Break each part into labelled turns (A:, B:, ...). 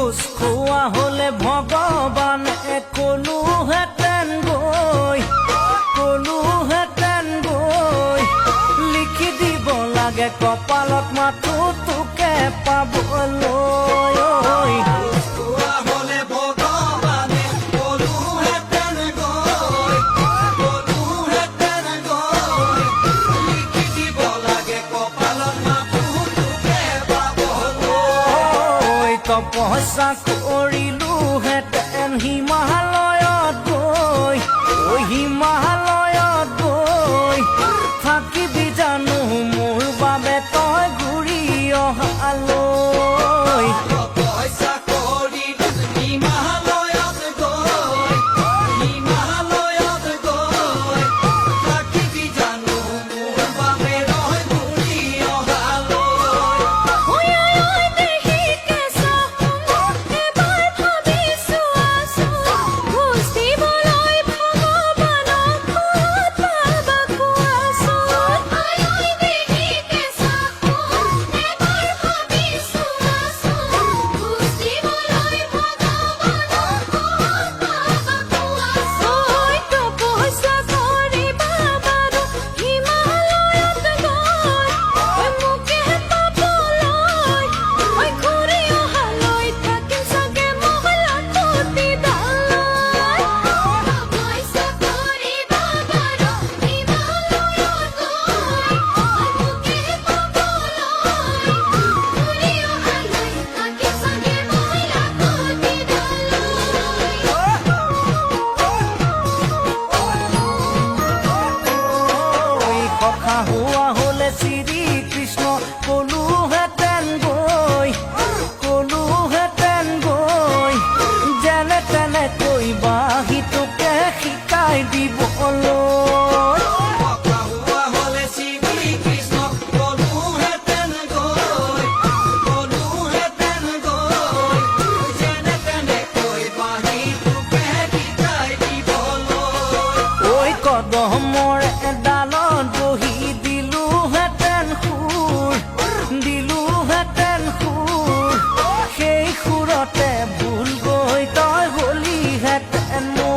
A: খোজ খোৱা হলে ভগৱান কলোহেঁতেন গৈ লিখি দিব লাগে কপালত মাথো তোকে পাবলৈ তপস্যা কৰিলোহেঁতেন হিমালয়ত গৈ থাকিবি জানো মোৰ বাবে তই ঘূৰি অহালৈ হোৱা হলে শ্ৰী কৃষ্ণ কলোহেঁতেন গৈ যেনে তেনে কৈ বাঁহীটোকে শিকাই দিবলৈ ঐ কদমৰ এডালত বহি দিলোহেঁতেন সুৰ সেই সুৰতে ভুল গৈ তই হলিহেঁতেন মোৰ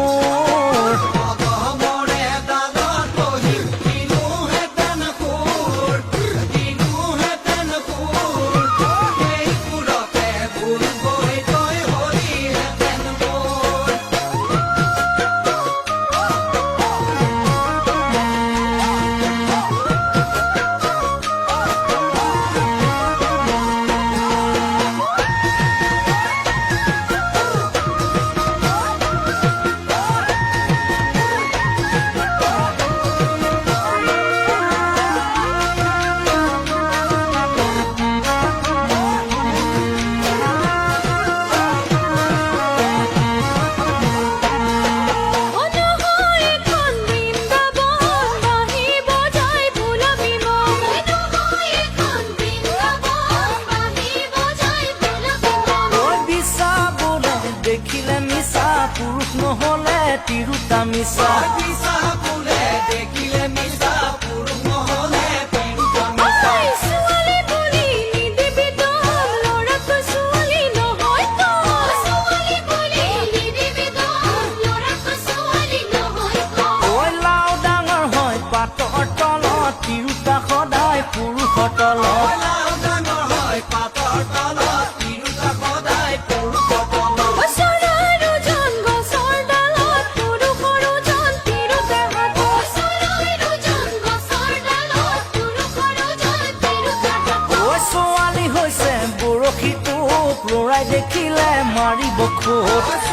A: দেখিলে মিছা পুৰুষ নহলে তিৰোতা মিছা দেখিলে মিছা পুৰুষ নহলে তিৰোতা মিছা ছোৱালী বুলি নিদিবি তই ল'ৰাটো ছোৱালী নহয় ঐ লাও ডাঙৰ হয় পাতৰ তলত তিৰোতা সদায় পুৰুষৰ তলত বৰশীটো লৰাই দেখিলে মাৰিব খোট